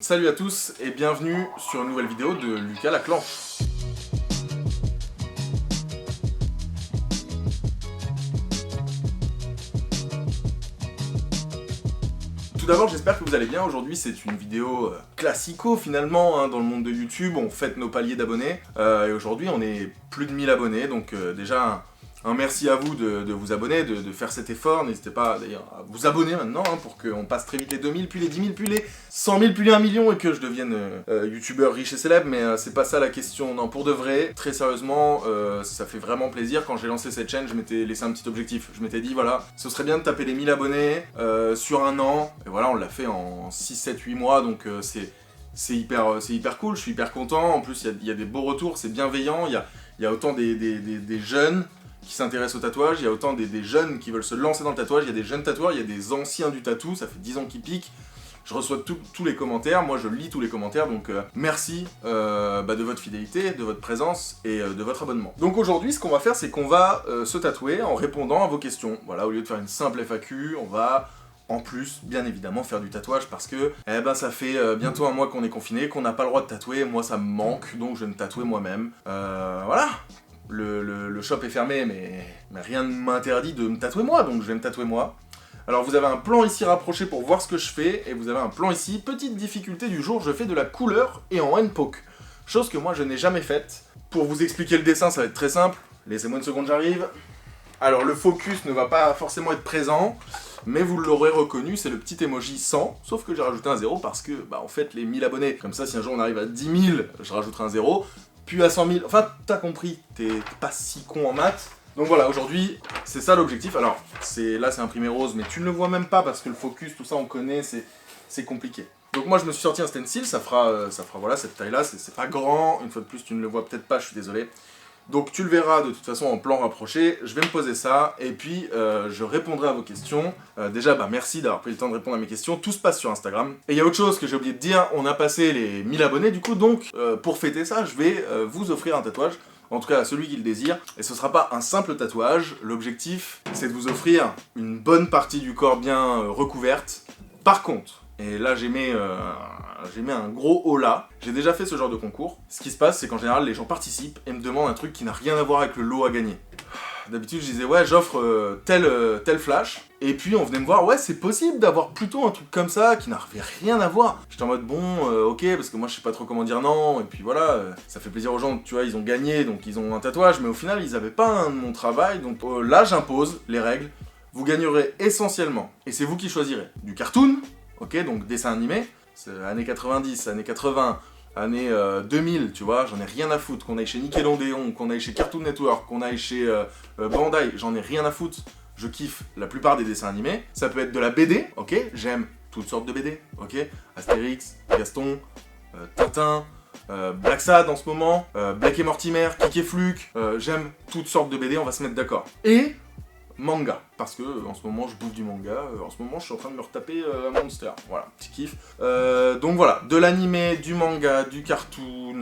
Salut à tous et bienvenue sur une nouvelle vidéo de Lucas Laclan. Tout d'abord, j'espère que vous allez bien. Aujourd'hui, c'est une vidéo classico finalement dans le monde de YouTube. On fête nos paliers d'abonnés et aujourd'hui, on est plus de 1000 abonnés. Donc déjà, un merci à vous de vous abonner, de faire cet effort. N'hésitez pas d'ailleurs à vous abonner maintenant pour qu'on passe très vite les 2000, puis les 10 000, puis les 100 000, puis les 1 million et que je devienne youtubeur riche et célèbre. Mais c'est pas ça la question. Non, pour de vrai, très sérieusement, ça fait vraiment plaisir. Quand j'ai lancé cette chaîne, je m'étais laissé un petit objectif. Je m'étais dit, voilà, ce serait bien de taper les 1000 abonnés sur un an. Et voilà, on l'a fait en 6, 7, 8 mois. Donc c'est hyper cool. Je suis hyper content. En plus, il y a des beaux retours. C'est bienveillant. Il y a autant des jeunes qui s'intéressent au tatouage, il y a autant des jeunes qui veulent se lancer dans le tatouage, il y a des jeunes tatoueurs, il y a des anciens du tatou, ça fait 10 ans qu'ils piquent. Je reçois tous les commentaires, moi je lis tous les commentaires, donc merci de votre fidélité, de votre présence et de votre abonnement. Donc aujourd'hui, ce qu'on va faire, c'est qu'on va se tatouer en répondant à vos questions. Voilà, au lieu de faire une simple FAQ, on va en plus, bien évidemment, faire du tatouage parce que ça fait bientôt un mois qu'on est confiné, qu'on n'a pas le droit de tatouer, moi ça me manque, donc je vais me tatouer moi-même. Voilà. Le shop est fermé, mais rien ne m'interdit de me tatouer moi, donc je vais me tatouer moi. Alors vous avez un plan ici rapproché pour voir ce que je fais, et vous avez un plan ici, petite difficulté du jour, je fais de la couleur et en handpoke. Chose que moi je n'ai jamais faite. Pour vous expliquer le dessin, ça va être très simple, laissez-moi une seconde, j'arrive. Alors le focus ne va pas forcément être présent, mais vous l'aurez reconnu, c'est le petit emoji 100, sauf que j'ai rajouté un 0 parce que, en fait, les 1000 abonnés, comme ça si un jour on arrive à 10 000, je rajouterai un 0. Puis à 100 000, enfin t'as compris, t'es pas si con en maths. Donc voilà, aujourd'hui, c'est ça l'objectif. Alors, là c'est imprimé rose, mais tu ne le vois même pas parce que le focus, tout ça on connaît, c'est compliqué. Donc moi je me suis sorti un stencil, ça fera voilà cette taille là, c'est pas grand, une fois de plus tu ne le vois peut-être pas, je suis désolé. Donc tu le verras de toute façon en plan rapproché, je vais me poser ça, et puis je répondrai à vos questions. Déjà, merci d'avoir pris le temps de répondre à mes questions, tout se passe sur Instagram. Et il y a autre chose que j'ai oublié de dire, on a passé les 1000 abonnés du coup, donc pour fêter ça, je vais vous offrir un tatouage, en tout cas à celui qui le désire, et ce sera pas un simple tatouage, l'objectif c'est de vous offrir une bonne partie du corps bien recouverte. Par contre, et là j'ai mis un gros haut là. J'ai déjà fait ce genre de concours. Ce qui se passe, c'est qu'en général, les gens participent et me demandent un truc qui n'a rien à voir avec le lot à gagner. D'habitude, je disais, ouais, j'offre tel flash. Et puis, on venait me voir, ouais, c'est possible d'avoir plutôt un truc comme ça qui n'avait rien à voir. J'étais en mode, bon, ok, parce que moi, je sais pas trop comment dire non. Et puis voilà, ça fait plaisir aux gens, tu vois, ils ont gagné, donc ils ont un tatouage. Mais au final, ils avaient pas un de mon travail. Donc là, j'impose les règles. Vous gagnerez essentiellement, et c'est vous qui choisirez, du cartoon. Ok, donc dessin animé, c'est années 90, années 80, années 2000, tu vois, j'en ai rien à foutre. Qu'on aille chez Nickelodeon, qu'on aille chez Cartoon Network, qu'on aille chez Bandai, j'en ai rien à foutre. Je kiffe la plupart des dessins animés. Ça peut être de la BD, ok, j'aime toutes sortes de BD, ok. Astérix, Gaston, Tintin, Black Sad en ce moment, Black et Mortimer, Kik et Fluke, j'aime toutes sortes de BD, on va se mettre d'accord. Et manga, parce que en ce moment je bouffe du manga, en ce moment je suis en train de me retaper Monster, voilà, petit kiff. Donc voilà, de l'animé, du manga, du cartoon,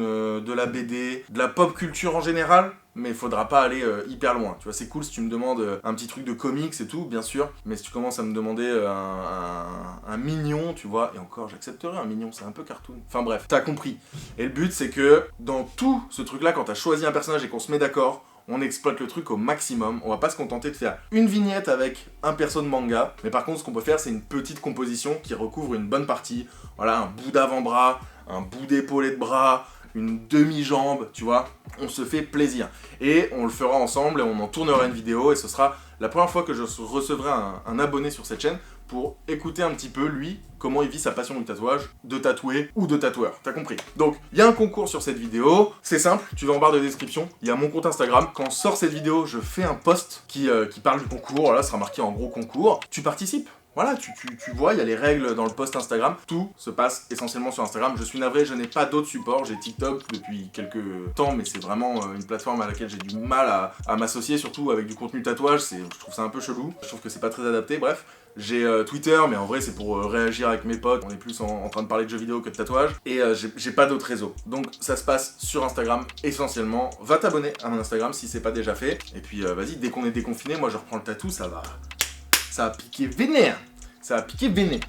de la BD, de la pop culture en général, mais il faudra pas aller hyper loin, tu vois, c'est cool si tu me demandes un petit truc de comics et tout, bien sûr, mais si tu commences à me demander un mignon, tu vois, et encore j'accepterai un mignon, c'est un peu cartoon, enfin bref, t'as compris. Et le but c'est que dans tout ce truc là, quand t'as choisi un personnage et qu'on se met d'accord, on exploite le truc au maximum, on va pas se contenter de faire une vignette avec un perso de manga, mais par contre ce qu'on peut faire c'est une petite composition qui recouvre une bonne partie, voilà, un bout d'avant-bras, un bout d'épaulé de bras, une demi-jambe, tu vois, on se fait plaisir. Et on le fera ensemble et on en tournera une vidéo et ce sera la première fois que je recevrai un abonné sur cette chaîne pour écouter un petit peu, lui, comment il vit sa passion du tatouage, de tatouer ou de tatoueur, t'as compris. Donc, il y a un concours sur cette vidéo, c'est simple, tu vas en barre de description, il y a mon compte Instagram, quand sort cette vidéo, je fais un post qui parle du concours, là, sera marqué en gros concours, tu participes. Voilà, tu vois, il y a les règles dans le post Instagram, tout se passe essentiellement sur Instagram. Je suis navré, je n'ai pas d'autres supports, j'ai TikTok depuis quelques temps, mais c'est vraiment une plateforme à laquelle j'ai du mal à m'associer, surtout avec du contenu tatouage, je trouve ça un peu chelou, je trouve que c'est pas très adapté, bref. J'ai Twitter, mais en vrai c'est pour réagir avec mes potes, on est plus en train de parler de jeux vidéo que de tatouage, et j'ai pas d'autres réseaux. Donc ça se passe sur Instagram essentiellement. Va t'abonner à mon Instagram si c'est pas déjà fait, et puis vas-y, dès qu'on est déconfiné, moi je reprends le tatou, ça va piquer vénère. Ça va piquer vénère.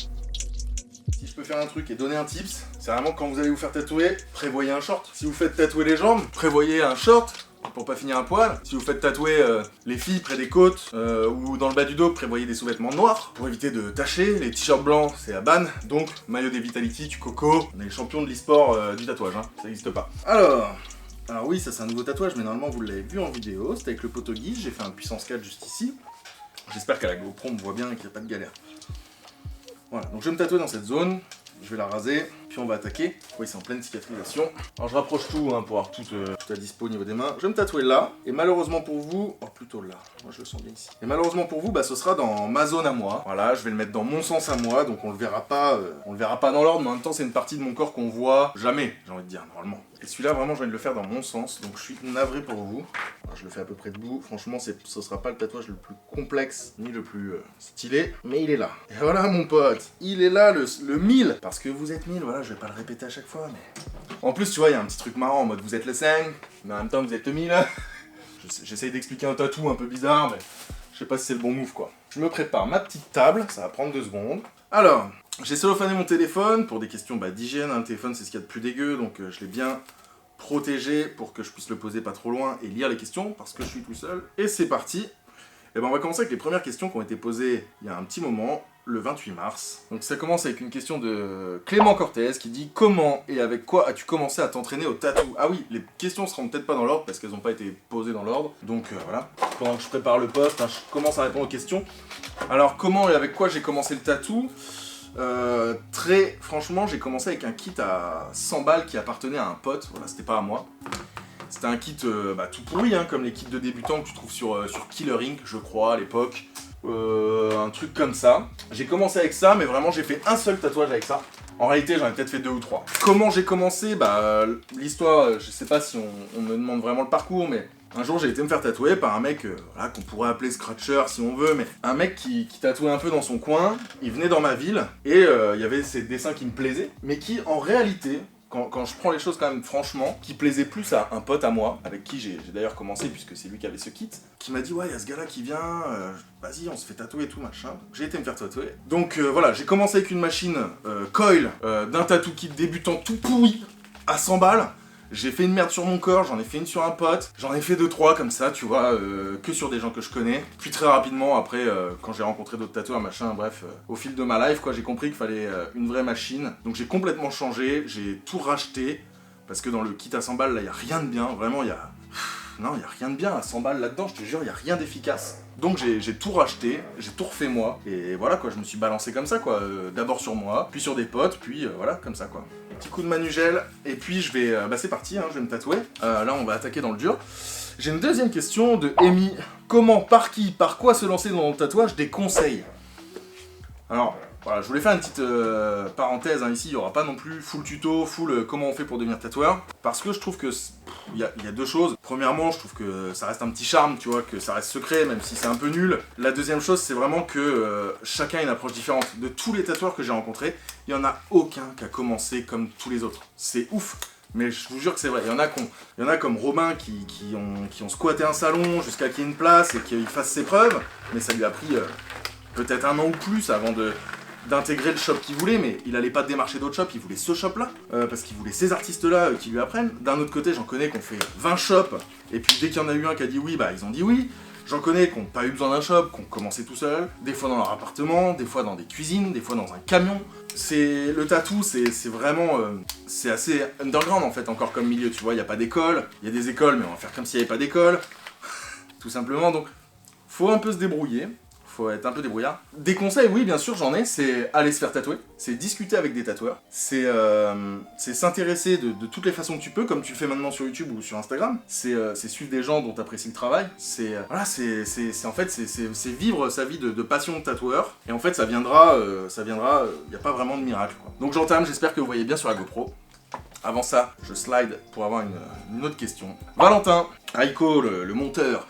Si je peux faire un truc et donner un tips, c'est vraiment quand vous allez vous faire tatouer, prévoyez un short. Si vous faites tatouer les jambes, prévoyez un short pour pas finir à poil. Si vous faites tatouer les filles près des côtes ou dans le bas du dos, prévoyez des sous-vêtements noirs pour éviter de tacher. Les t-shirts blancs, c'est à ban. Donc, maillot des Vitality, tu coco. On est les champions de l'e-sport du tatouage, hein. Ça n'existe pas. Alors oui, ça c'est un nouveau tatouage, mais normalement vous l'avez vu en vidéo. C'était avec le poteau guide, j'ai fait un puissance 4 juste ici. J'espère qu'à la GoPro on me voit bien et qu'il n'y a pas de galère. Voilà, donc je vais me tatouer dans cette zone. Je vais la raser, puis on va attaquer. Oui, c'est en pleine cicatrisation. Alors je rapproche tout hein, pour avoir tout à dispo au niveau des mains. Je vais me tatouer là, et malheureusement pour vous... Oh, plutôt là, moi je le sens bien ici. Et malheureusement pour vous, bah ce sera dans ma zone à moi. Voilà, je vais le mettre dans mon sens à moi, donc on le verra pas dans l'ordre, mais en même temps c'est une partie de mon corps qu'on voit jamais, j'ai envie de dire, normalement. Et celui-là, vraiment, je viens de le faire dans mon sens, donc je suis navré pour vous. Alors, je le fais à peu près debout. Franchement, ce sera pas le tatouage le plus complexe, ni le plus stylé, mais il est là. Et voilà, mon pote, il est là, le 1000. Parce que vous êtes 1000, voilà, je vais pas le répéter à chaque fois, mais... En plus, tu vois, il y a un petit truc marrant, en mode vous êtes le 5, mais en même temps, vous êtes le 1000. J'essaye d'expliquer un tatou un peu bizarre, mais je sais pas si c'est le bon move, quoi. Je me prépare ma petite table, ça va prendre 2 secondes. Alors... J'ai cellophané mon téléphone pour des questions d'hygiène. Le téléphone, c'est ce qu'il y a de plus dégueu, donc je l'ai bien protégé pour que je puisse le poser pas trop loin et lire les questions parce que je suis tout seul. Et c'est parti. Et ben on va commencer avec les premières questions qui ont été posées il y a un petit moment, le 28 mars. Donc ça commence avec une question de Clément Cortez qui dit « Comment et avec quoi as-tu commencé à t'entraîner au tatou ?» Ah oui, les questions seront peut-être pas dans l'ordre parce qu'elles n'ont pas été posées dans l'ordre. Donc voilà, pendant que je prépare le post, hein, je commence à répondre aux questions. Alors comment et avec quoi j'ai commencé le tatou ? Très franchement, j'ai commencé avec un kit à 100 balles qui appartenait à un pote, voilà, c'était pas à moi. C'était un kit tout pourri, hein, comme les kits de débutants que tu trouves sur Killer Inc, je crois, à l'époque. Un truc comme ça. J'ai commencé avec ça, mais vraiment j'ai fait un seul tatouage avec ça. En réalité, j'en ai peut-être fait 2 ou 3. Comment j'ai commencé ? L'histoire, je sais pas si on me demande vraiment le parcours, mais... Un jour, j'ai été me faire tatouer par un mec voilà, qu'on pourrait appeler Scratcher si on veut, mais un mec qui tatouait un peu dans son coin. Il venait dans ma ville et il y avait ces dessins qui me plaisaient, mais qui en réalité, quand je prends les choses quand même franchement, qui plaisait plus à un pote à moi, avec qui j'ai d'ailleurs commencé puisque c'est lui qui avait ce kit, qui m'a dit ouais, il y a ce gars-là qui vient, vas-y, on se fait tatouer et tout machin. J'ai été me faire tatouer. Donc voilà, j'ai commencé avec une machine coil d'un tattoo kit débutant tout pourri à 100 balles. J'ai fait une merde sur mon corps, j'en ai fait une sur un pote, j'en ai fait 2-3 comme ça, tu vois, que sur des gens que je connais. Puis très rapidement, après, quand j'ai rencontré d'autres tatoueurs, machin, bref, au fil de ma life, quoi, j'ai compris qu'il fallait une vraie machine. Donc j'ai complètement changé, j'ai tout racheté, parce que dans le kit à 100 balles, là, y a rien de bien, vraiment, non, y a rien de bien à 100 balles là-dedans, je te jure, y a rien d'efficace. Donc j'ai tout racheté, j'ai tout refait moi, et voilà quoi, je me suis balancé comme ça quoi, d'abord sur moi, puis sur des potes, puis voilà, comme ça quoi. Petit coup de manugel, et puis je vais, c'est parti, hein, je vais me tatouer. Là on va attaquer dans le dur. J'ai une deuxième question de Amy. Comment, par qui, par quoi se lancer dans le tatouage, des conseils? Alors, voilà, je voulais faire une petite parenthèse hein, ici, il n'y aura pas non plus full tuto, full comment on fait pour devenir tatoueur, parce que je trouve que il y a 2 choses. Premièrement, je trouve que ça reste un petit charme, tu vois, que ça reste secret, même si c'est un peu nul. La deuxième chose, c'est vraiment que chacun a une approche différente. De tous les tatoueurs que j'ai rencontrés, il n'y en a aucun qui a commencé comme tous les autres. C'est ouf, mais je vous jure que c'est vrai. Il y en a comme Robin qui ont squatté un salon jusqu'à qu'il y ait une place et qu'il fasse ses preuves, mais ça lui a pris peut-être 1 an ou plus avant d'intégrer le shop qu'il voulait, mais il allait pas démarcher d'autres shops, il voulait ce shop là, parce qu'il voulait ces artistes là qui lui apprennent. D'un autre côté, j'en connais qu'on fait 20 shops, et puis dès qu'il y en a eu un qui a dit oui, bah ils ont dit oui. J'en connais qui n'ont pas eu besoin d'un shop, qui ont commencé tout seul, des fois dans leur appartement, des fois dans des cuisines, des fois dans un camion. Le tatou, c'est vraiment, c'est assez underground en fait encore comme milieu, tu vois, il n'y a pas d'école, il y a des écoles, mais on va faire comme s'il n'y avait pas d'école, tout simplement, donc faut un peu se débrouiller. Faut être un peu débrouillard. Des conseils, oui, bien sûr, j'en ai, c'est aller se faire tatouer, c'est discuter avec des tatoueurs, c'est s'intéresser de toutes les façons que tu peux, comme tu le fais maintenant sur YouTube ou sur Instagram, c'est suivre des gens dont tu apprécies le travail, voilà, c'est vivre sa vie de passion de tatoueur, et en fait, ça viendra, y a pas vraiment de miracle, quoi. Donc j'entame, j'espère que vous voyez bien sur la GoPro. Avant ça, je slide pour avoir une autre question. Valentin, Aiko, le monteur,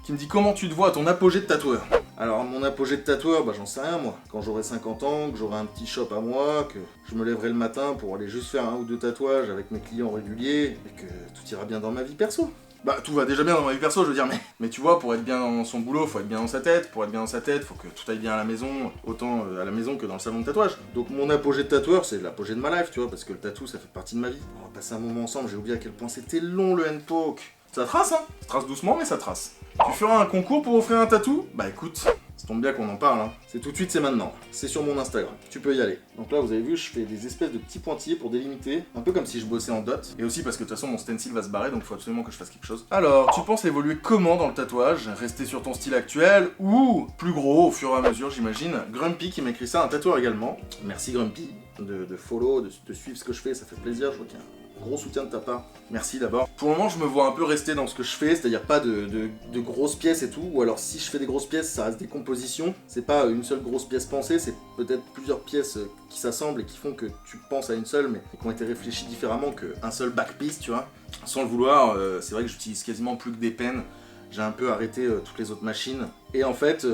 qui me dit comment tu te vois à ton apogée de tatoueur. Alors mon apogée de tatoueur, bah j'en sais rien moi. Quand j'aurai 50 ans, que j'aurai un petit shop à moi, que je me lèverai le matin pour aller juste faire 1 ou 2 tatouages avec mes clients réguliers, et que tout ira bien dans ma vie perso. Bah tout va déjà bien dans ma vie perso, je veux dire, mais tu vois, pour être bien dans son boulot, faut être bien dans sa tête. Pour être bien dans sa tête, faut que tout aille bien à la maison, autant à la maison que dans le salon de tatouage. Donc mon apogée de tatoueur, c'est l'apogée de ma life, tu vois, parce que le tatou, ça fait partie de ma vie. On va passer un moment ensemble, j'ai oublié à quel point c'était long le handpoke. Ça trace, hein. Ça trace doucement, mais ça trace. Tu feras un concours pour offrir un tatou? Bah écoute, ça tombe bien qu'on en parle, hein. C'est tout de suite, c'est maintenant. C'est sur mon Instagram. Tu peux y aller. Donc là, vous avez vu, je fais des espèces de petits pointillés pour délimiter. Un peu comme si je bossais en dot. Et aussi parce que de toute façon, mon stencil va se barrer, donc il faut absolument que je fasse quelque chose. Alors, tu penses évoluer comment dans le tatouage? Rester sur ton style actuel ou plus gros au fur et à mesure, j'imagine? Grumpy qui m'écrit ça, un tatoueur également. Merci Grumpy de follow, de suivre ce que je fais, ça fait plaisir. Je vois qu'il y a un gros soutien de ta part. Merci d'abord. Pour le moment, je me vois un peu rester dans ce que je fais, c'est-à-dire pas de grosses pièces et tout, ou alors si je fais des grosses pièces, ça reste des compositions. C'est pas une seule grosse pièce pensée, c'est peut-être plusieurs pièces qui s'assemblent et qui font que tu penses à une seule, mais qui ont été réfléchies différemment qu'un seul backpiece, tu vois. Sans le vouloir, c'est vrai que j'utilise quasiment plus que des pens. J'ai un peu arrêté toutes les autres machines. Et en fait,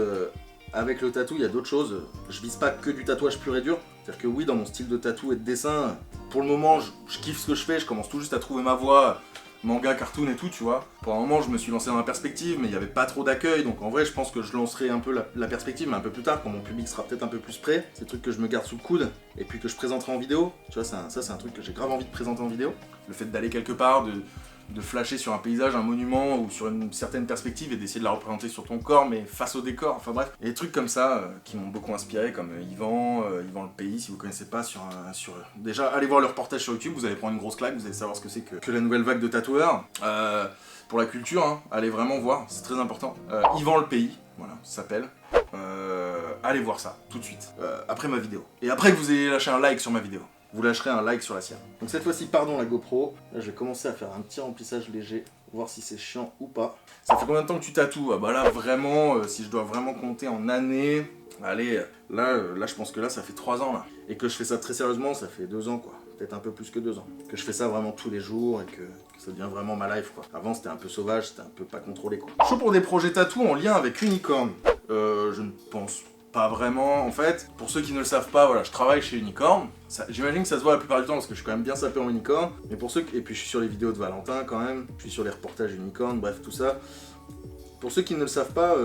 avec le tatou, il y a d'autres choses. Je vise pas que du tatouage pur et dur. C'est-à-dire que oui, dans mon style de tatou et de dessin, pour le moment, je kiffe ce que je fais, je commence tout juste à trouver ma voie, manga, cartoon et tout, tu vois. Pour un moment, je me suis lancé dans la perspective, mais il n'y avait pas trop d'accueil, donc en vrai, je pense que je lancerai un peu la perspective, mais un peu plus tard, quand mon public sera peut-être un peu plus prêt. C'est des trucs que je me garde sous le coude, et puis que je présenterai en vidéo. Tu vois, ça, c'est un truc que j'ai grave envie de présenter en vidéo. Le fait d'aller quelque part, de flasher sur un paysage, un monument ou sur une certaine perspective et d'essayer de la représenter sur ton corps mais face au décor, enfin bref. Et des trucs comme ça qui m'ont beaucoup inspiré comme Yvan le Pays, si vous connaissez pas, déjà allez voir le reportage sur YouTube, vous allez prendre une grosse claque, vous allez savoir ce que c'est que la nouvelle vague de tatoueurs. Pour la culture, hein, allez vraiment voir, c'est très important. Yvan le Pays, voilà, ça s'appelle. Allez voir ça, tout de suite, après ma vidéo. Et après que vous ayez lâché un like sur ma vidéo. Vous lâcherez un like sur la sienne. Donc cette fois-ci, pardon la GoPro, là je vais commencer à faire un petit remplissage léger, voir si c'est chiant ou pas. Ça fait combien de temps que tu tatoues? Ah bah là vraiment, si je dois vraiment compter en années, allez, là je pense que là ça fait 3 ans là. Et que je fais ça très sérieusement, ça fait 2 ans quoi. Peut-être un peu plus que 2 ans. Que je fais ça vraiment tous les jours et que ça devient vraiment ma life quoi. Avant c'était un peu sauvage, c'était un peu pas contrôlé quoi. Chaud pour des projets tatou en lien avec Unicorn? Je ne pense pas vraiment, en fait, pour ceux qui ne le savent pas, voilà, je travaille chez Unicorn. J'imagine que ça se voit la plupart du temps parce que je suis quand même bien sapé en Unicorn. Mais pour ceux et puis je suis sur les vidéos de Valentin quand même, je suis sur les reportages Unicorn, bref tout ça. Pour ceux qui ne le savent pas,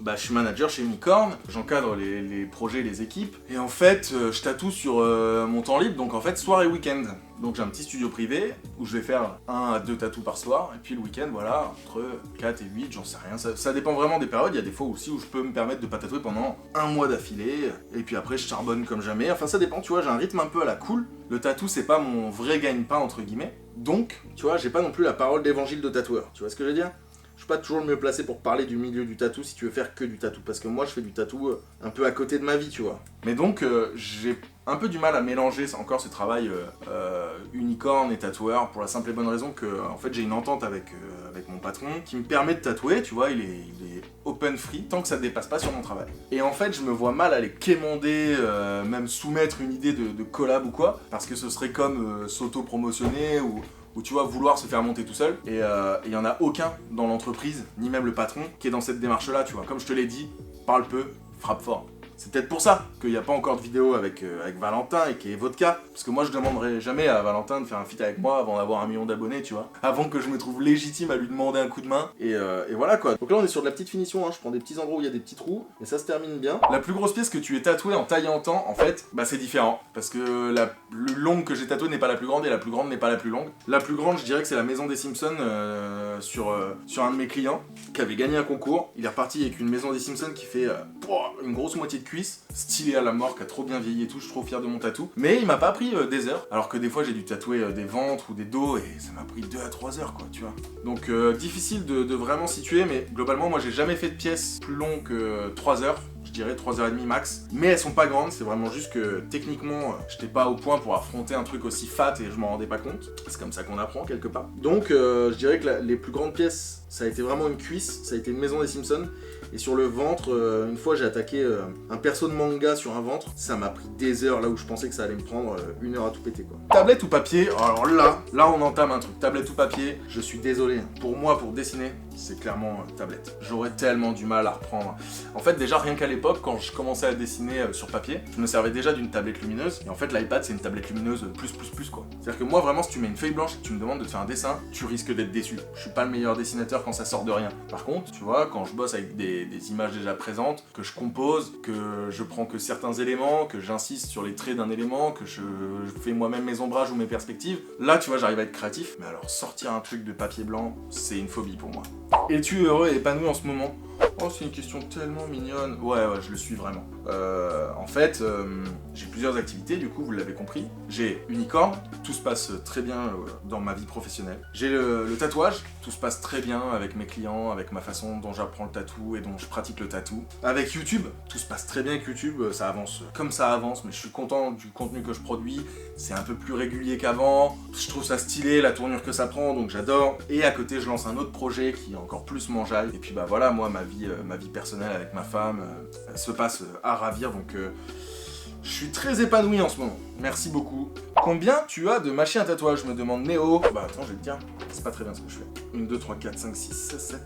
je suis manager chez Unicorn, j'encadre les projets, les équipes, et en fait, je tatoue sur mon temps libre, donc en fait, soir et week-end. Donc j'ai un petit studio privé, où je vais faire 1 à 2 tatous par soir, et puis le week-end, voilà, entre 4 et 8, j'en sais rien, ça dépend vraiment des périodes, il y a des fois aussi où je peux me permettre de pas tatouer pendant 1 mois d'affilée, et puis après je charbonne comme jamais, enfin ça dépend, tu vois, j'ai un rythme un peu à la cool, le tatou c'est pas mon vrai gagne-pain, entre guillemets, donc, tu vois, j'ai pas non plus la parole d'évangile de tatoueur, tu vois ce que je veux dire ? Je suis pas toujours le mieux placé pour parler du milieu du tatou si tu veux faire que du tatou, parce que moi je fais du tatou un peu à côté de ma vie, tu vois. Mais donc j'ai un peu du mal à mélanger encore ce travail unicorn et tatoueur pour la simple et bonne raison que en fait j'ai une entente avec mon patron qui me permet de tatouer, tu vois, il est open free tant que ça ne dépasse pas sur mon travail. Et en fait je me vois mal aller quémander, même soumettre une idée de collab ou quoi, parce que ce serait comme s'auto-promotionner ou tu vois, vouloir se faire monter tout seul, et il y en a aucun dans l'entreprise, ni même le patron, qui est dans cette démarche-là, tu vois. Comme je te l'ai dit, parle peu, frappe fort. C'est peut-être pour ça qu'il n'y a pas encore de vidéo avec Valentin et qui est votre cas. Parce que moi je demanderai jamais à Valentin de faire un feat avec moi avant d'avoir 1 million d'abonnés, tu vois. Avant que je me trouve légitime à lui demander un coup de main. Et voilà quoi. Donc là on est sur de la petite finition, hein. Je prends des petits endroits où il y a des petits trous. Et ça se termine bien. La plus grosse pièce que tu aies tatouée en taille et en temps, en fait, bah c'est différent. Parce que la plus longue que j'ai tatouée n'est pas la plus grande et la plus grande n'est pas la plus longue. La plus grande je dirais que c'est la maison des Simpsons sur un de mes clients qui avait gagné un concours. Il est reparti avec une maison des Simpsons qui fait une grosse moitié de cuisse, stylé à la mort, qui a trop bien vieilli et tout, je suis trop fier de mon tatou. Mais il m'a pas pris des heures, alors que des fois j'ai dû tatouer des ventres ou des dos et ça m'a pris 2 à 3 heures quoi, tu vois. Donc difficile de vraiment situer, mais globalement moi j'ai jamais fait de pièces plus longues que 3 heures. Je dirais 3h30 max, mais elles sont pas grandes, c'est vraiment juste que techniquement j'étais pas au point pour affronter un truc aussi fat et je m'en rendais pas compte. C'est comme ça qu'on apprend quelque part. Donc je dirais que les plus grandes pièces, ça a été vraiment une cuisse, ça a été une maison des Simpsons. Et sur le ventre, une fois j'ai attaqué un perso de manga sur un ventre, ça m'a pris des heures là où je pensais que ça allait me prendre 1 heure à tout péter quoi. Tablette ou papier? Alors là on entame un truc, tablette ou papier, je suis désolé. Pour moi, pour dessiner, c'est clairement tablette. J'aurais tellement du mal à reprendre. En fait, déjà, rien qu'à l'époque, quand je commençais à dessiner sur papier, je me servais déjà d'une tablette lumineuse. Et en fait, l'iPad, c'est une tablette lumineuse plus, quoi. C'est-à-dire que moi, vraiment, si tu mets une feuille blanche et que tu me demandes de te faire un dessin, tu risques d'être déçu. Je suis pas le meilleur dessinateur quand ça sort de rien. Par contre, tu vois, quand je bosse avec des images déjà présentes, que je compose, que je prends que certains éléments, que j'insiste sur les traits d'un élément, que je fais moi-même mes ombrages ou mes perspectives, là, tu vois, j'arrive à être créatif. Mais alors, sortir un truc de papier blanc, c'est une phobie pour moi. Es-tu heureux et épanoui en ce moment? Oh, c'est une question tellement mignonne. Ouais, je le suis vraiment. En fait, j'ai plusieurs activités, du coup, vous l'avez compris. J'ai Unicorn, tout se passe très bien dans ma vie professionnelle. J'ai le tatouage, tout se passe très bien avec mes clients, avec ma façon dont j'apprends le tatou et dont je pratique le tatou. Avec YouTube, tout se passe très bien avec YouTube, ça avance comme ça avance, mais je suis content du contenu que je produis. C'est un peu plus régulier qu'avant, je trouve ça stylé, la tournure que ça prend, donc j'adore. Et à côté, je lance un autre projet qui est encore plus mangeaille. Et puis bah voilà, moi, ma vie personnelle avec ma femme se passe à ravir, donc je suis très épanoui en ce moment. Merci beaucoup. Combien tu as de machines à tatouage, me demande Néo. Bah attends, je vais te dire, c'est pas très bien ce que je fais. 1, 2, 3, 4, 5, 6, 7.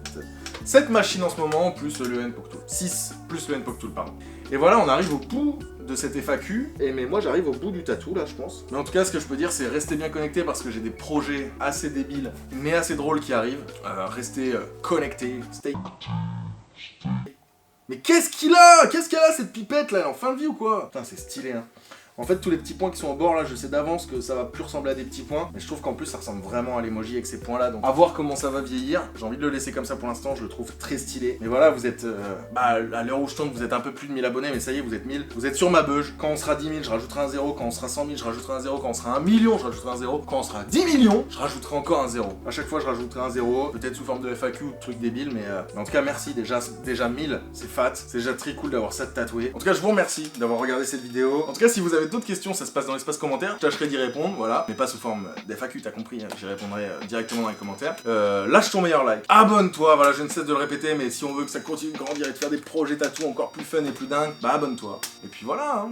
7 machines en ce moment, plus le NPOC Tool. 6, plus le NPOC Tool, pardon. Et voilà, on arrive au bout de cette FAQ. Et mais moi, j'arrive au bout du tatou, là, je pense. Mais en tout cas, ce que je peux dire, c'est rester bien connecté parce que j'ai des projets assez débiles, mais assez drôles qui arrivent. Restez connectés. Stay... Mais qu'est-ce qu'elle a cette pipette là, elle est en fin de vie ou quoi? Putain, c'est stylé hein. En fait, tous les petits points qui sont au bord là, je sais d'avance que ça va plus ressembler à des petits points, mais je trouve qu'en plus ça ressemble vraiment à l'emoji avec ces points là, donc à voir comment ça va vieillir. J'ai envie de le laisser comme ça pour l'instant, je le trouve très stylé. Mais voilà, vous êtes, à l'heure où je tourne, vous êtes un peu plus de 1000 abonnés, mais ça y est, vous êtes 1000. Vous êtes sur ma beuge. Quand on sera 10 000, je rajouterai un 0. Quand on sera 100 000, je rajouterai un 0. Quand on sera 1 million, je rajouterai un 0. Quand on sera 10 millions, je rajouterai encore un 0. À chaque fois, je rajouterai un 0, peut-être sous forme de FAQ ou de trucs débiles, mais en tout cas, merci déjà 1000, c'est fat. C'est déjà très cool d'avoir ça tatoué. En tout cas, je vous remercie d'avoir regardé cette vidéo. En tout cas, si vous avez d'autres questions, ça se passe dans l'espace commentaire, je tâcherai d'y répondre, voilà, mais pas sous forme d'FAQ, t'as compris, hein, j'y répondrai directement dans les commentaires. Lâche ton meilleur like, abonne-toi, voilà, je ne cesse de le répéter, mais si on veut que ça continue de grandir et de faire des projets tatou encore plus fun et plus dingues, bah abonne-toi. Et puis voilà, hein.